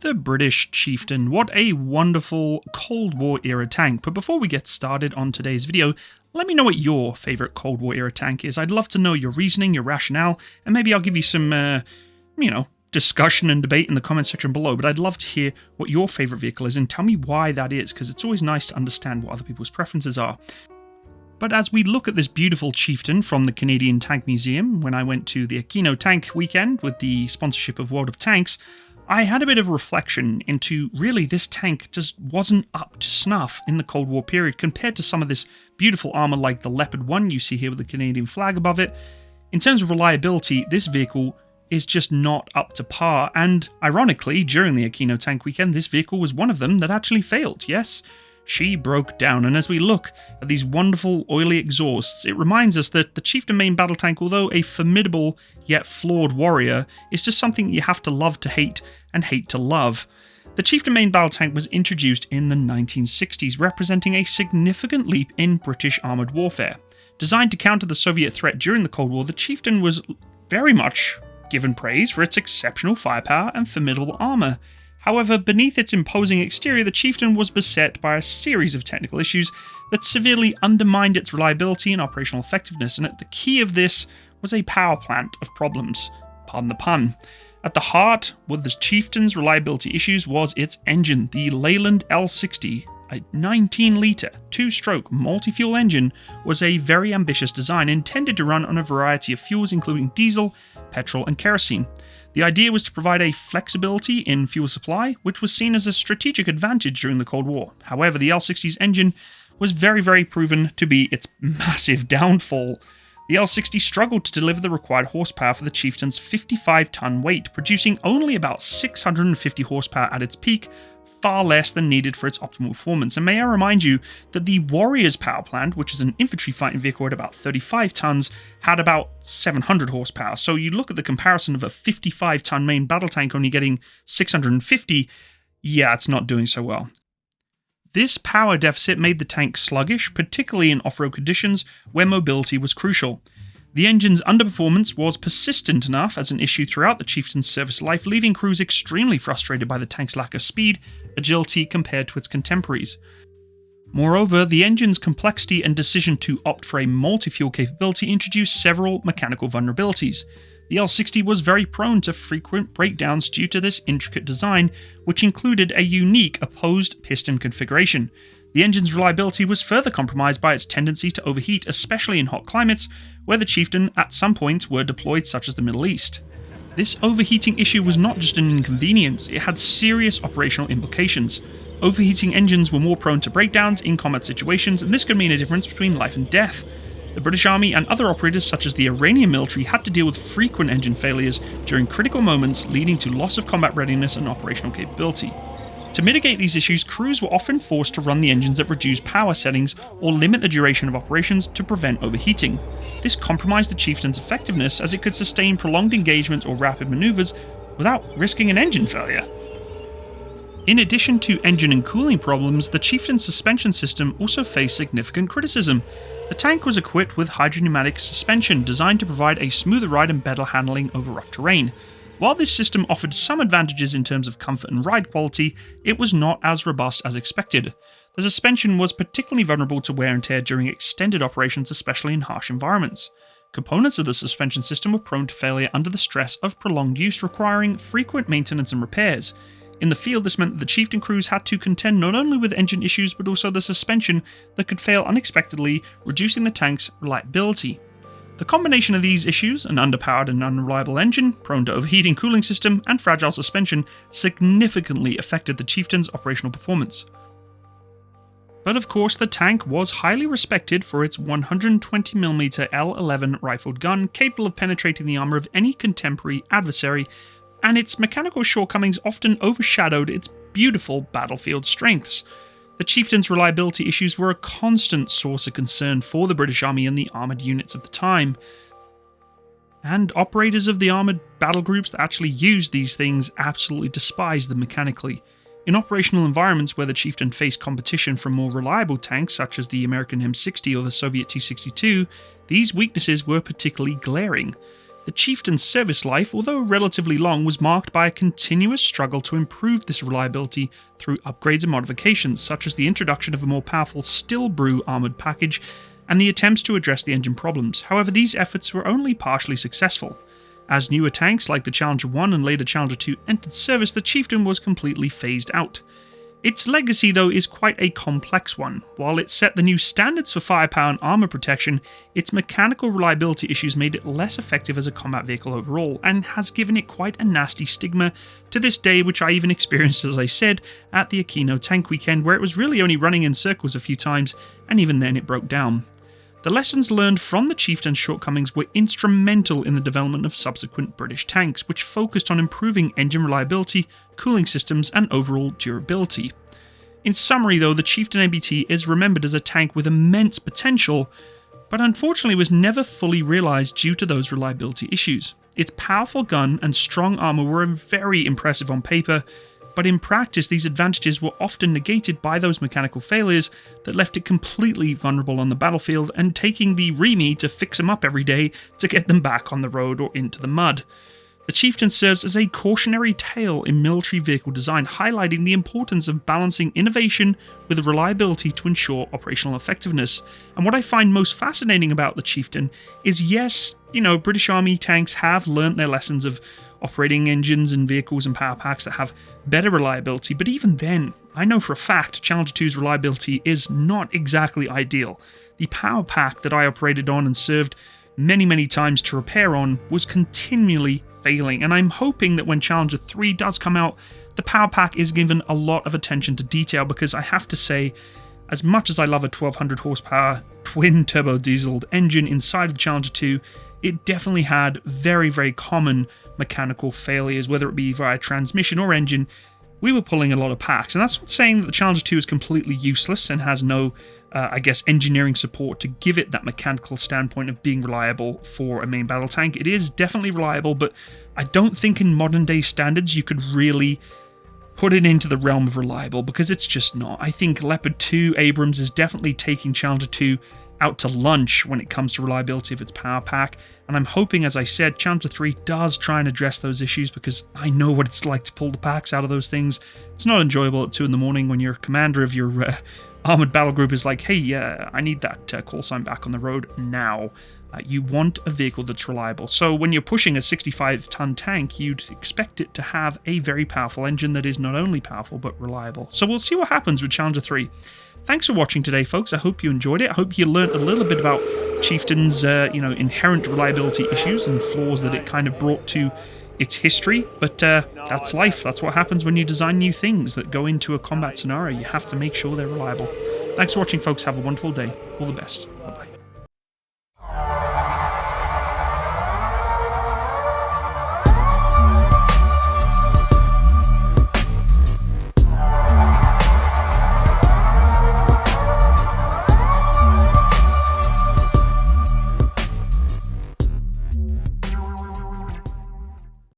The British Chieftain. What a wonderful Cold War era tank. But before we get started on today's video, let me know what your favourite Cold War era tank is. I'd love to know your reasoning, your rationale, and maybe I'll give you some, discussion and debate in the comment section below. But I'd love to hear what your favourite vehicle is and tell me why that is, because it's always nice to understand what other people's preferences are. But as we look at this beautiful Chieftain from the Canadian Tank Museum, when I went to the Aquino Tank weekend with the sponsorship of World of Tanks, I had a bit of reflection into really this tank just wasn't up to snuff in the Cold War period compared to some of this beautiful armour like the Leopard 1 you see here with the Canadian flag above it. In terms of reliability, this vehicle is just not up to par, and ironically, during the Aquino Tank weekend, this vehicle was one of them that actually failed. Yes, she broke down, and as we look at these wonderful oily exhausts, it reminds us that the Chieftain Main Battle Tank, although a formidable yet flawed warrior, is just something you have to love to hate and hate to love. The Chieftain Main Battle Tank was introduced in the 1960s, representing a significant leap in British armoured warfare. Designed to counter the Soviet threat during the Cold War, the Chieftain was very much given praise for its exceptional firepower and formidable armour. However, beneath its imposing exterior, the Chieftain was beset by a series of technical issues that severely undermined its reliability and operational effectiveness, and at the key of this was a power plant of problems. Pardon the pun. At the heart of the Chieftain's reliability issues was its engine. The Leyland L60, a 19-litre, two-stroke multi-fuel engine, was a very ambitious design intended to run on a variety of fuels including diesel, petrol and kerosene. The idea was to provide a flexibility in fuel supply, which was seen as a strategic advantage during the Cold War. However, the L60's engine was very proven to be its massive downfall. The L60 struggled to deliver the required horsepower for the Chieftain's 55-ton weight, producing only about 650 horsepower at its peak, far less than needed for its optimal performance. And may I remind you that the Warrior's power plant, which is an infantry fighting vehicle at about 35 tons, had about 700 horsepower. So you look at the comparison of a 55-ton main battle tank only getting 650, yeah, it's not doing so well. This power deficit made the tank sluggish, particularly in off-road conditions where mobility was crucial. The engine's underperformance was persistent enough as an issue throughout the Chieftain's service life, leaving crews extremely frustrated by the tank's lack of speed, agility compared to its contemporaries. Moreover, the engine's complexity and decision to opt for a multi-fuel capability introduced several mechanical vulnerabilities. The L60 was very prone to frequent breakdowns due to this intricate design, which included a unique opposed piston configuration. The engine's reliability was further compromised by its tendency to overheat, especially in hot climates, where the Chieftain at some points were deployed, such as the Middle East. This overheating issue was not just an inconvenience, it had serious operational implications. Overheating engines were more prone to breakdowns in combat situations, and this could mean a difference between life and death. The British Army and other operators such as the Iranian military had to deal with frequent engine failures during critical moments, leading to loss of combat readiness and operational capability. To mitigate these issues, crews were often forced to run the engines at reduced power settings or limit the duration of operations to prevent overheating. This compromised the Chieftain's effectiveness as it could sustain prolonged engagements or rapid maneuvers without risking an engine failure. In addition to engine and cooling problems, the Chieftain's suspension system also faced significant criticism. The tank was equipped with hydropneumatic suspension designed to provide a smoother ride and better handling over rough terrain. While this system offered some advantages in terms of comfort and ride quality, it was not as robust as expected. The suspension was particularly vulnerable to wear and tear during extended operations, especially in harsh environments. Components of the suspension system were prone to failure under the stress of prolonged use, requiring frequent maintenance and repairs. In the field, this meant that the Chieftain crews had to contend not only with engine issues but also the suspension that could fail unexpectedly, reducing the tank's reliability. The combination of these issues, an underpowered and unreliable engine, prone to overheating cooling system, and fragile suspension, significantly affected the Chieftain's operational performance. But of course, the tank was highly respected for its 120mm L11 rifled gun, capable of penetrating the armour of any contemporary adversary, and its mechanical shortcomings often overshadowed its beautiful battlefield strengths. The Chieftain's reliability issues were a constant source of concern for the British Army and the armoured units of the time. And operators of the armoured battle groups that actually used these things absolutely despised them mechanically. In operational environments where the Chieftain faced competition from more reliable tanks such as the American M60 or the Soviet T-62, these weaknesses were particularly glaring. The Chieftain's service life, although relatively long, was marked by a continuous struggle to improve this reliability through upgrades and modifications, such as the introduction of a more powerful Still Brew armoured package and the attempts to address the engine problems. However, these efforts were only partially successful. As newer tanks like the Challenger 1 and later Challenger 2 entered service, the Chieftain was completely phased out. Its legacy, though, is quite a complex one. While it set the new standards for firepower and armor protection, its mechanical reliability issues made it less effective as a combat vehicle overall, and has given it quite a nasty stigma to this day, which I even experienced, as I said, at the Aquino Tank Weekend, where it was really only running in circles a few times, and even then it broke down. The lessons learned from the Chieftain's shortcomings were instrumental in the development of subsequent British tanks, which focused on improving engine reliability, cooling systems, and overall durability. In summary though, the Chieftain MBT is remembered as a tank with immense potential, but unfortunately was never fully realised due to those reliability issues. Its powerful gun and strong armour were very impressive on paper, but in practice these advantages were often negated by those mechanical failures that left it completely vulnerable on the battlefield, and taking the Remy to fix them up every day to get them back on the road or into the mud. The Chieftain serves as a cautionary tale in military vehicle design, highlighting the importance of balancing innovation with reliability to ensure operational effectiveness. And what I find most fascinating about the Chieftain is, yes, British Army tanks have learnt their lessons of operating engines and vehicles and power packs that have better reliability, but even then, I know for a fact Challenger 2's reliability is not exactly ideal. The power pack that I operated on and served many times to repair on was continually failing, and I'm hoping that when Challenger 3 does come out, the power pack is given a lot of attention to detail, because I have to say, as much as I love a 1200 horsepower twin turbo dieseled engine inside of the Challenger 2, it definitely had very common mechanical failures, whether it be via transmission or engine. We were pulling a lot of packs, and that's not saying that the Challenger 2 is completely useless and has no, engineering support to give it that mechanical standpoint of being reliable for a main battle tank. It is definitely reliable, but I don't think in modern day standards you could really put it into the realm of reliable, because it's just not. I think Leopard 2 Abrams is definitely taking Challenger 2 out to lunch when it comes to reliability of its power pack, and I'm hoping, as I said, Challenger 3 does try and address those issues, because I know what it's like to pull the packs out of those things. It's not enjoyable at 2 in the morning when your commander of your armoured battle group is like, hey, I need that call sign back on the road now. You want a vehicle that's reliable. So when you're pushing a 65-ton tank, you'd expect it to have a very powerful engine that is not only powerful but reliable. So we'll see what happens with Challenger 3. Thanks for watching today, folks. I hope you enjoyed it. I hope you learned a little bit about Chieftain's, inherent reliability issues and flaws that it kind of brought to its history. But that's life. That's what happens when you design new things that go into a combat scenario. You have to make sure they're reliable. Thanks for watching, folks. Have a wonderful day. All the best.